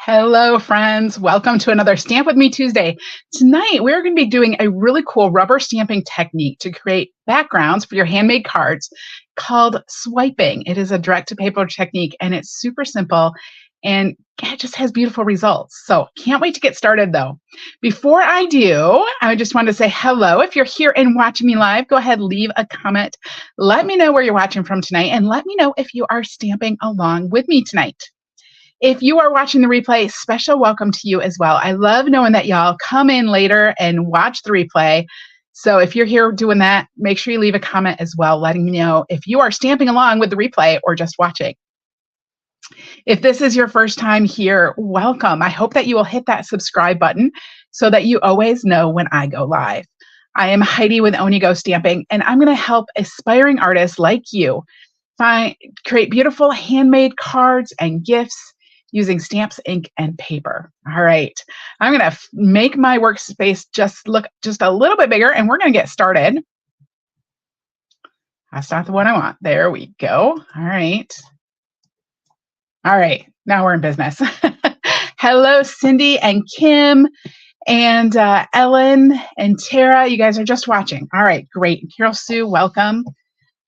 Hello, friends. Welcome to another Stamp With Me Tuesday. Tonight, we're going to be doing a really cool rubber stamping technique to create backgrounds for your handmade cards called swiping. It is a direct-to-paper technique, and it's super simple, and it just has beautiful results. So can't wait to get started, though. Before I do, I just want to say hello. If you're here and watching me live, go ahead, leave a comment. Let me know where you're watching from tonight, and let me know if you are stamping along with me tonight. If you are watching the replay, special welcome to you as well. I love knowing that y'all come in later and watch the replay. So if you're here doing that, make sure you leave a comment as well, letting me know if you are stamping along with the replay or just watching. If this is your first time here, welcome. I hope that you will hit that subscribe button so that you always know when I go live. I am Heidi with Onigo Stamping, and I'm going to help aspiring artists like you create beautiful handmade cards and gifts using stamps, ink, and paper. All right, I'm going to make my workspace just look just a little bit bigger, and we're going to get started. That's not the one I want. There we go. All right. All right, now we're in business. Hello, Cindy and Kim and Ellen and Tara. You guys are just watching. All right, great. Carol Sue, welcome.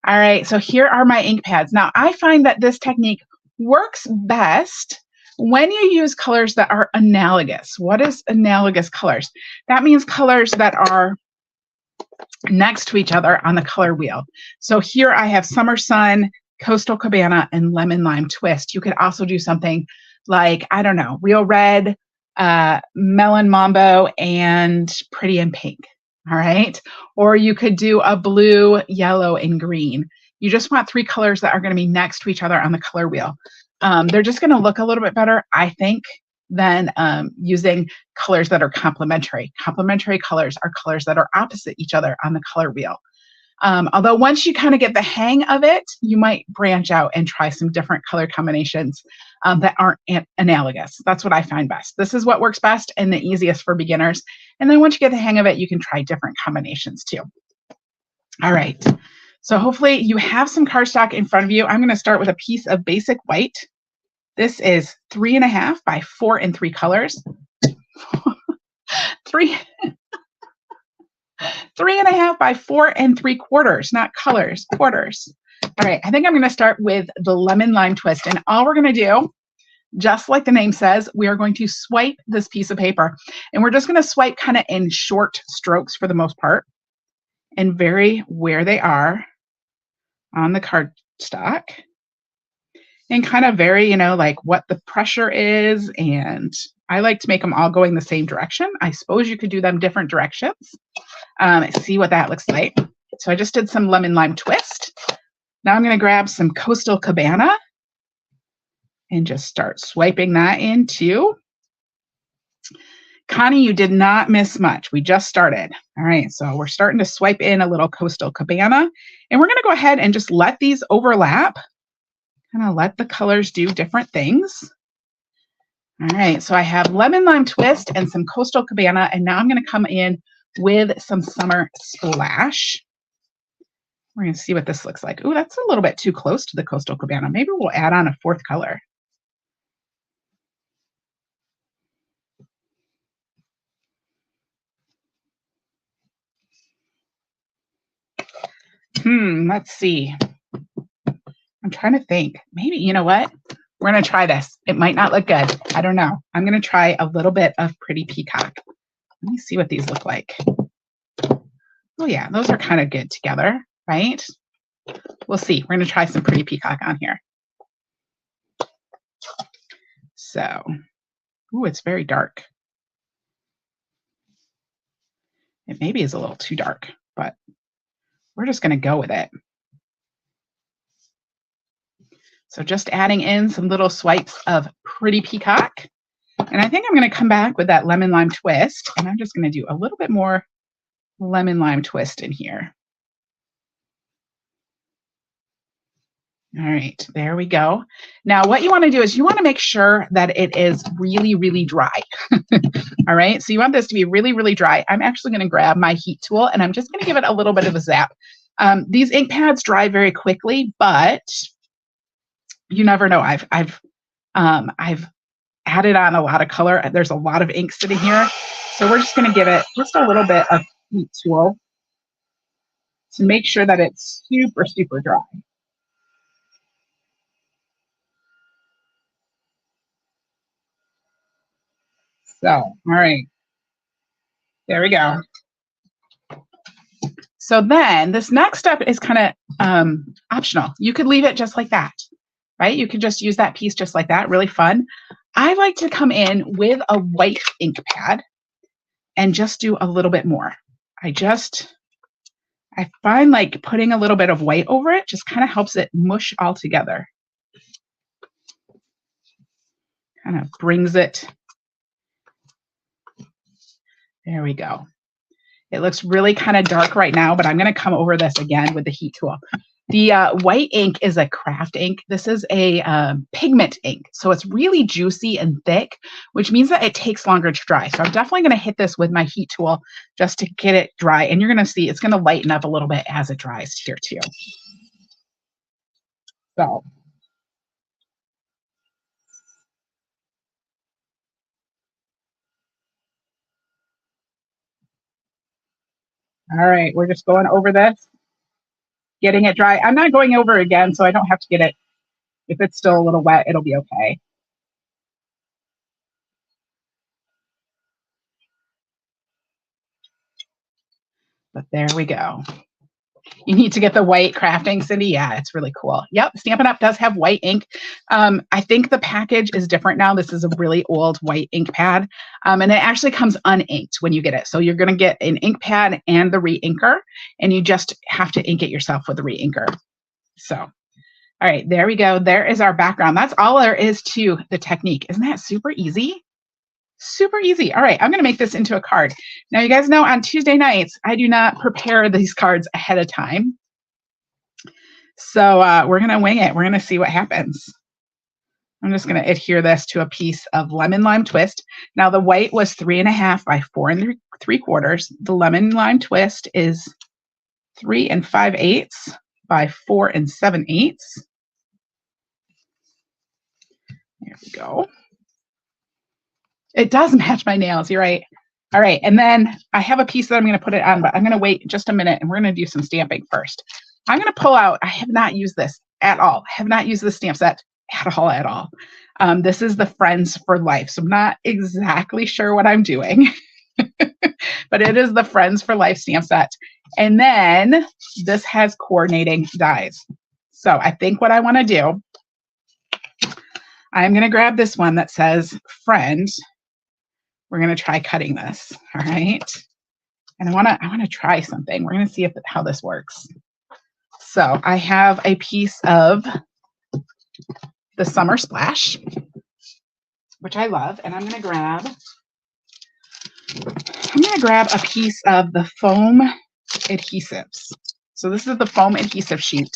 All right, so here are my ink pads. Now, I find that this technique works best when you use colors that are analogous. What is analogous colors? That means colors that are next to each other on the color wheel. So here I have Summer Sun, Coastal Cabana, and Lemon Lime Twist. You could also do something like, I don't know, Real Red, Melon Mambo, and Pretty in Pink. All right. Or you could do a blue, yellow, and green. You just want three colors that are going to be next to each other on the color wheel. They're just going to look a little bit better, I think, than using colors that are complementary. Complementary colors are colors that are opposite each other on the color wheel. Although once you kind of get the hang of it, you might branch out and try some different color combinations that aren't analogous. That's what I find best. This is what works best and the easiest for beginners. And then once you get the hang of it, you can try different combinations too. All right. So hopefully you have some cardstock in front of you. I'm going to start with a piece of basic white. This is 3.5 by 4 and 3 colors. 3.5 by 4 and 3/4, not colors, quarters. All right, I think I'm going to start with the Lemon Lime Twist. And all we're going to do, just like the name says, we are going to swipe this piece of paper. And we're just going to swipe kind of in short strokes for the most part and vary where they are on the cardstock. And kind of vary, you know, like what the pressure is. And I like to make them all going the same direction. I suppose you could do them different directions. See what that looks like. So I just did some Lemon Lime Twist. Now I'm going to grab some Coastal Cabana and just start swiping that in too. Connie, you did not miss much. We just started. All right, so we're starting to swipe in a little Coastal Cabana. And we're going to go ahead and just let these overlap. Kind of let the colors do different things. All right, so I have Lemon Lime Twist and some Coastal Cabana, and now I'm going to come in with some Summer Splash. We're going to see what this looks like. Ooh, that's a little bit too close to the Coastal Cabana. Maybe we'll add on a fourth color. Let's see. I'm trying to think. Maybe, you know what? We're going to try this. It might not look good. I don't know. I'm going to try a little bit of Pretty Peacock. Let me see what these look like. Oh, yeah, those are kind of good together, right? We'll see. We're going to try some Pretty Peacock on here. So, ooh, it's very dark. It maybe is a little too dark, but we're just going to go with it. So just adding in some little swipes of Pretty Peacock. And I think I'm going to come back with that Lemon Lime Twist. And I'm just going to do a little bit more Lemon Lime Twist in here. All right, there we go. Now what you want to do is you want to make sure that it is really, really dry. All right, so you want this to be really, really dry. I'm actually going to grab my heat tool and I'm just going to give it a little bit of a zap. These ink pads dry very quickly, but you never know. I've added on a lot of color. There's a lot of ink sitting here. So we're just going to give it just a little bit of heat tool to make sure that it's super, super dry. So, all right, there we go. So then this next step is kind of optional. You could leave it just like that, right? You could just use that piece just like that, really fun. I like to come in with a white ink pad and just do a little bit more. I find like putting a little bit of white over it just kind of helps it mush all together. Kind of brings it. There we go. It looks really kind of dark right now, but I'm going to come over this again with the heat tool. The white ink is a craft ink. This is a pigment ink. So it's really juicy and thick, which means that it takes longer to dry. So I'm definitely going to hit this with my heat tool just to get it dry. And you're going to see it's going to lighten up a little bit as it dries here too. So. All right, we're just going over this, getting it dry. I'm not going over again, so I don't have to get it. If it's still a little wet, it'll be okay. But there we go. You need to get the white crafting, Cindy. Yeah, it's really cool. Yep, Stampin' Up does have white ink. I think the package is different now. This is a really old white ink pad, and it actually comes uninked when you get it. So you're going to get an ink pad and the re-inker, and you just have to ink it yourself with the re-inker. So, all right, there we go. There is our background. That's all there is to the technique. Isn't that super easy? Super easy. All right, I'm going to make this into a card. Now, you guys know on Tuesday nights, I do not prepare these cards ahead of time. So we're going to wing it. We're going to see what happens. I'm just going to adhere this to a piece of lemon lime twist. Now, the white was 3.5 by 4 3/4. The lemon lime twist is 3 5/8 by 4 7/8. There we go. It does match my nails. You're right. All right. And then I have a piece that I'm going to put it on, but I'm going to wait just a minute and we're going to do some stamping first. I'm going to pull out. I have not used this at all. I have not used this stamp set at all. This is the Friends for Life. So I'm not exactly sure what I'm doing, but it is the Friends for Life stamp set. And then this has coordinating dies. So I think what I want to do, I'm going to grab this one that says Friend. We're going to try cutting this. All right. And I want to try something. We're going to see how this works. So I have a piece of the Summer Splash, which I love. And I'm going to grab a piece of the foam adhesives. So this is the foam adhesive sheet.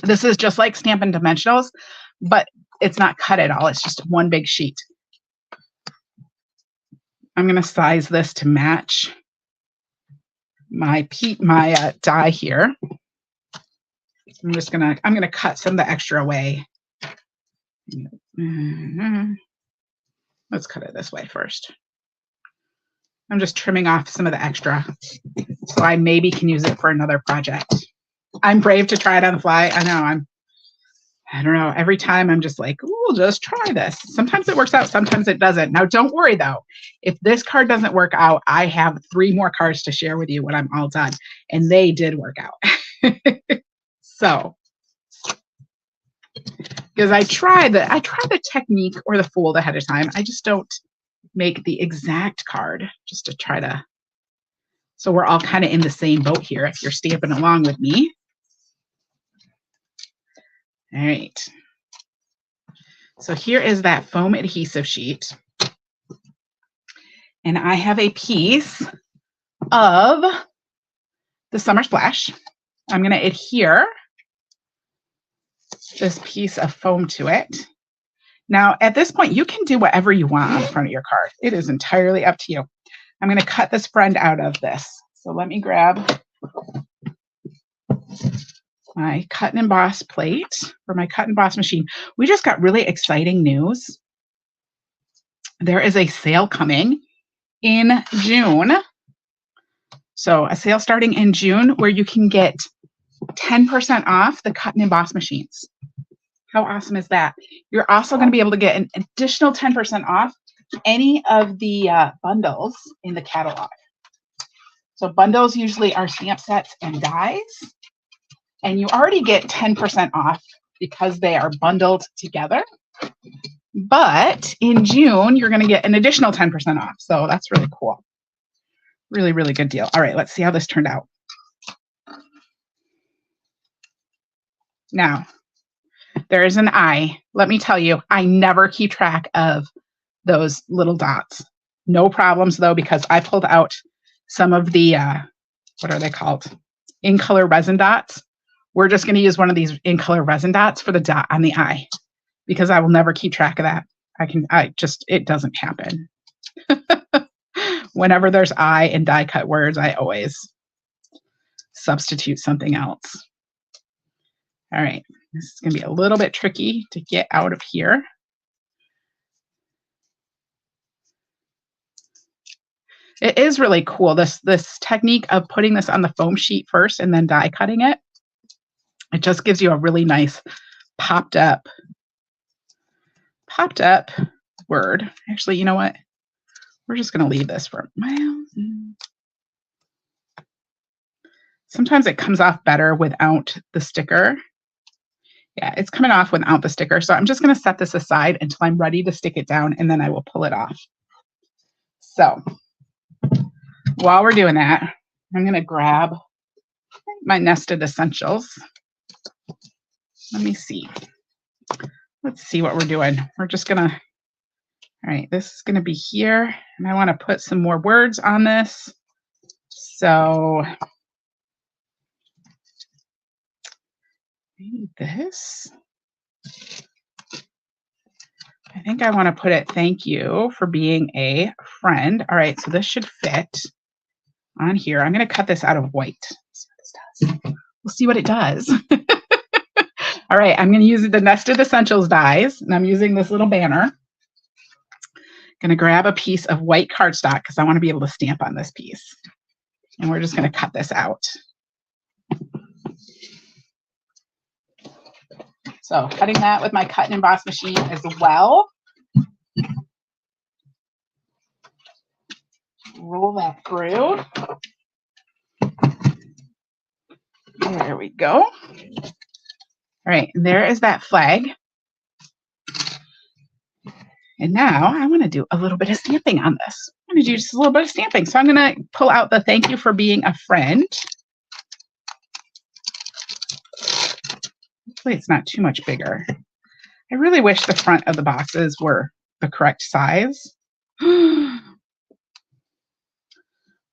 This is just like Stampin' Dimensionals, but it's not cut at all. It's just one big sheet. I'm going to size this to match my die here. I'm going to cut some of the extra away. Let's cut it this way first. I'm just trimming off some of the extra so I maybe can use it for another project. I'm brave to try it on the fly. I know I don't know. Every time I'm just like, ooh, just try this. Sometimes it works out. Sometimes it doesn't. Now, don't worry, though. If this card doesn't work out, I have 3 more cards to share with you when I'm all done. And they did work out. So, because I try the technique or the fold ahead of time. I just don't make the exact card just to try to. So we're all kind of in the same boat here if you're stamping along with me. All right. So here is that foam adhesive sheet. And I have a piece of the Summer Splash. I'm going to adhere this piece of foam to it. Now, at this point, you can do whatever you want on the front of your card. It is entirely up to you. I'm going to cut this friend out of this. So let me grab my cut and emboss plate for my cut and emboss machine. We just got really exciting news. there is a sale coming in June. So a sale starting in June where you can get 10% off the cut and emboss machines. How awesome is that? You're also going to be able to get an additional 10% off any of the bundles in the catalog. So bundles usually are stamp sets and dies, and you already get 10% off because they are bundled together. But in June, you're going to get an additional 10% off. So that's really cool. Really, really good deal. All right, let's see how this turned out. Now, there is an eye. Let me tell you, I never keep track of those little dots. No problems, though, because I pulled out some of the, what are they called? In color resin dots. We're just going to use one of these in color resin dots for the dot on the eye because I will never keep track of that. It doesn't happen. Whenever there's I in die cut words, I always substitute something else. All right, this is going to be a little bit tricky to get out of here. It is really cool, this technique of putting this on the foam sheet first and then die cutting it. It just gives you a really nice popped up word. Actually, you know what? We're just going to leave this for, well, sometimes it comes off better without the sticker. Yeah, it's coming off without the sticker. So I'm just going to set this aside until I'm ready to stick it down, and then I will pull it off. So while we're doing that, I'm going to grab my nested essentials. Let me see. Let's see what we're doing. We're just going to, all right, this is going to be here, and I want to put some more words on this. So maybe this. I think I want to put it, thank you for being a friend. All right, so this should fit on here. I'm going to cut this out of white. Let's see what this does. We'll see what it does. All right, I'm going to use the Nested Essentials dies, and I'm using this little banner. Going to grab a piece of white cardstock because I want to be able to stamp on this piece. And we're just going to cut this out. So cutting that with my cut and emboss machine as well. Roll that through. There we go. All right, and there is that flag. And now I want to do a little bit of stamping on this. I'm going to do just a little bit of stamping. So I'm going to pull out the thank you for being a friend. Hopefully it's not too much bigger. I really wish the front of the boxes were the correct size.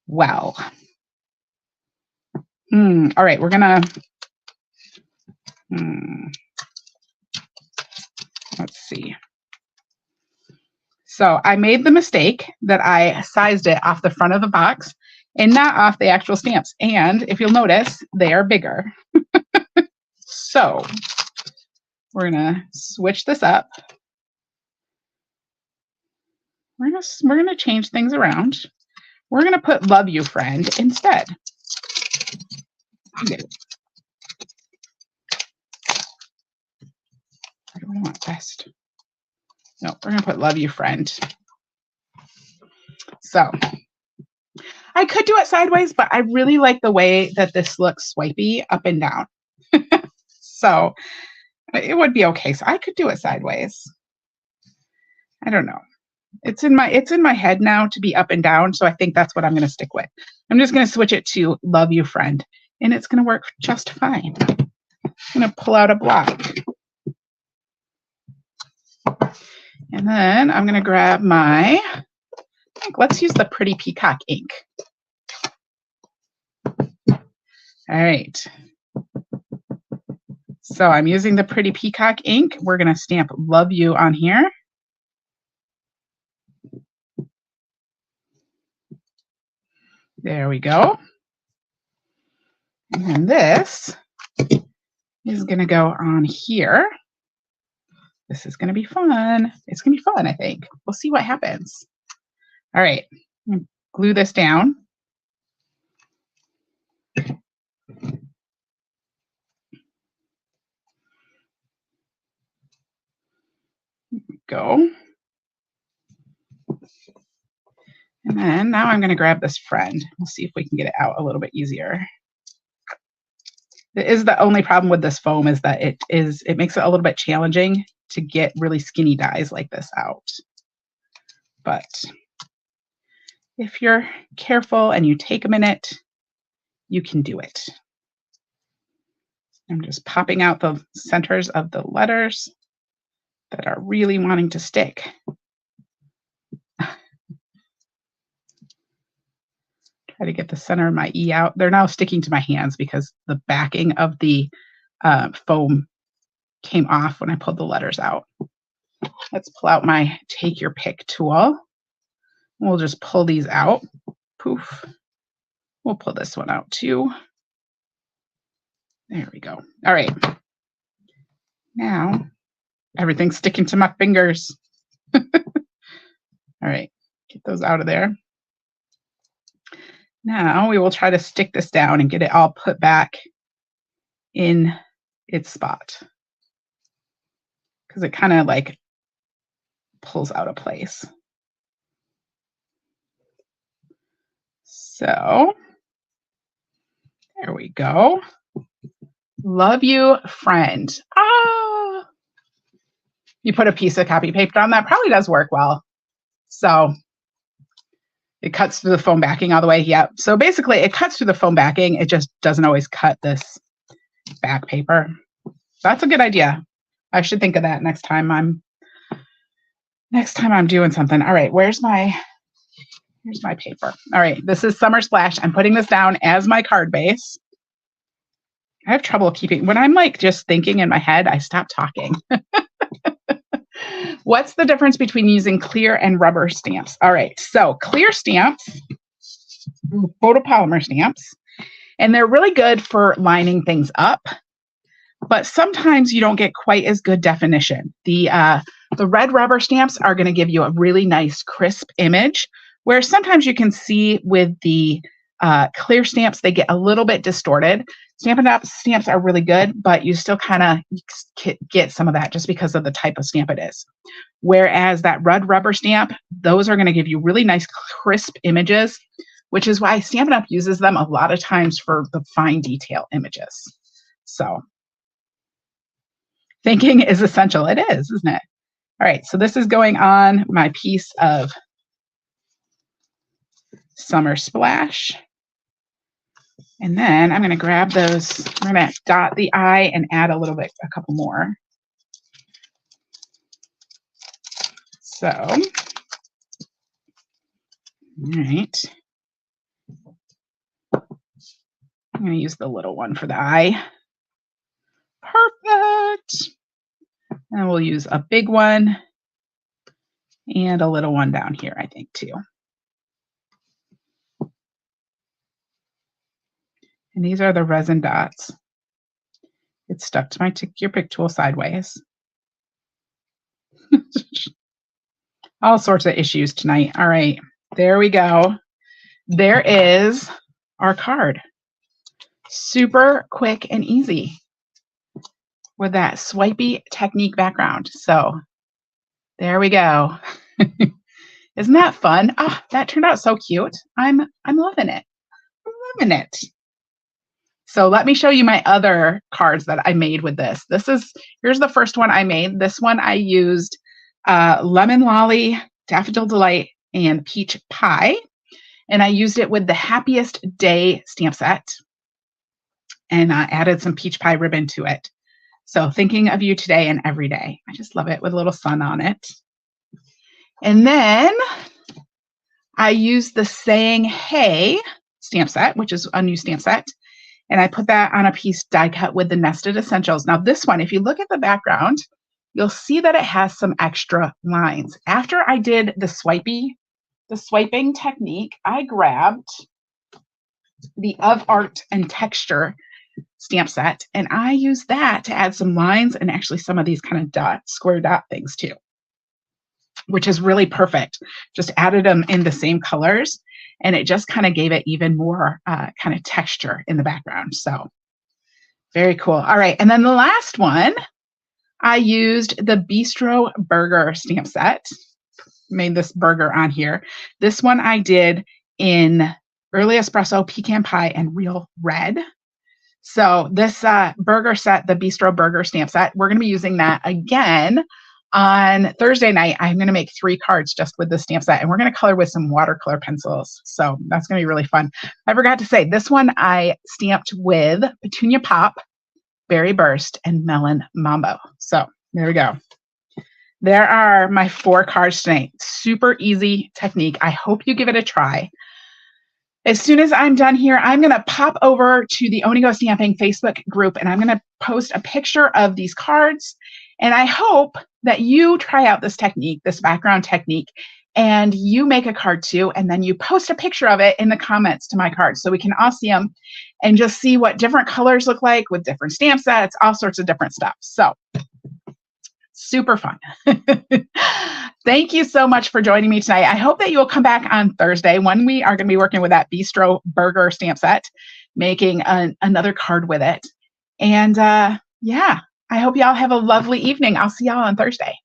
Well. All right, we're going to, let's see. So I made the mistake that I sized it off the front of the box and not off the actual stamps. And if you'll notice, they are bigger. So we're gonna switch this up. We're gonna change things around. We're gonna put love you friend instead. Okay. What do I want best? No, we're going to put love you friend. So I could do it sideways, but I really like the way that this looks swipey up and down. So it would be okay. So I could do it sideways. I don't know. It's in my head now to be up and down. So I think that's what I'm going to stick with. I'm just going to switch it to love you friend, and it's going to work just fine. I'm going to pull out a block. And then I'm going to grab my, let's use the Pretty Peacock ink. All right. So I'm using the Pretty Peacock ink. We're going to stamp love you on here. There we go. And then this is going to go on here. This is going to be fun. It's going to be fun, I think. We'll see what happens. All right, glue this down. Go. And then now I'm going to grab this friend. We'll see if we can get it out a little bit easier. It is the only problem with this foam is that it makes it a little bit challenging to get really skinny dies like this out. But if you're careful and you take a minute, you can do it. I'm just popping out the centers of the letters that are really wanting to stick. Try to get the center of my E out. They're now sticking to my hands because the backing of the foam came off when I pulled the letters out. Let's pull out my take your pick tool. We'll just pull these out. Poof. We'll pull this one out too. There we go. All right. Now everything's sticking to my fingers. All right. Get those out of there. Now we will try to stick this down and get it all put back in its spot, because it kind of like pulls out of place. So there we go. Love you, friend. Ah, you put a piece of copy paper on that, probably does work well. So it cuts through the foam backing all the way. Yep. So basically it cuts through the foam backing. It just doesn't always cut this back paper. That's a good idea. I should think of that next time I'm doing something. All right, here's my paper. All right, this is Summer Splash. I'm putting this down as my card base. I have trouble keeping, when I'm like just thinking in my head, I stop talking. What's the difference between using clear and rubber stamps? All right, so clear stamps, photopolymer stamps, and they're really good for lining things up, but sometimes you don't get quite as good definition. The red rubber stamps are going to give you a really nice crisp image, where sometimes you can see with the clear stamps, they get a little bit distorted. Stampin' Up stamps are really good, but you still kind of get some of that just because of the type of stamp it is. Whereas that red rubber stamp, those are going to give you really nice crisp images, which is why Stampin' Up uses them a lot of times for the fine detail images. So thinking is essential. It is, isn't it? All right, so this is going on my piece of Summer Splash. And then I'm going to grab those, we're going to dot the I and add a couple more. So, all right. I'm going to use the little one for the I. Perfect. And we'll use a big one and a little one down here, I think, too. And these are the resin dots. It's stuck to my Take Your Pick tool sideways. All sorts of issues tonight. All right, there we go. There is our card. Super quick and easy with that swipey technique background. So there we go. Isn't that fun? Oh, that turned out so cute. I'm loving it. I'm loving it. So let me show you my other cards that I made with this. Here's the first one I made. This one I used Lemon Lolly, Daffodil Delight, and Peach Pie. And I used it with the Happiest Day stamp set. And I added some peach pie ribbon to it. So thinking of you today and every day. I just love it with a little sun on it. And then I used the Saying Hey stamp set, which is a new stamp set. And I put that on a piece die cut with the Nested Essentials. Now this one, if you look at the background, you'll see that it has some extra lines. After I did the swiping technique, I grabbed the Of Art and Texture stamp set, and I use that to add some lines and actually some of these kind of square dot things too, which is really perfect. Just added them in the same colors, and it just kind of gave it even more kind of texture in the background. So very cool. All right, and then the last one, I used the Bistro Burger stamp set. Made this burger on here. This one I did in Early Espresso, Pecan Pie, and Real Red. So this burger set, the Bistro Burger stamp set, we're going to be using that again on Thursday night. I'm going to make 3 cards just with the stamp set, and we're going to color with some watercolor pencils. So that's going to be really fun. I forgot to say, this one I stamped with Petunia Pop, Berry Burst, and Melon Mambo. So there we go. There are my 4 cards tonight. Super easy technique. I hope you give it a try. As soon as I'm done here, I'm going to pop over to the Onigo Stamping Facebook group, and I'm going to post a picture of these cards. And I hope that you try out this technique, this background technique, and you make a card too, and then you post a picture of it in the comments to my cards so we can all see them and just see what different colors look like with different stamp sets, all sorts of different stuff. So super fun. Thank you so much for joining me tonight. I hope that you will come back on Thursday when we are going to be working with that Bistro Burger stamp set, making another card with it. And yeah, I hope y'all have a lovely evening. I'll see y'all on Thursday.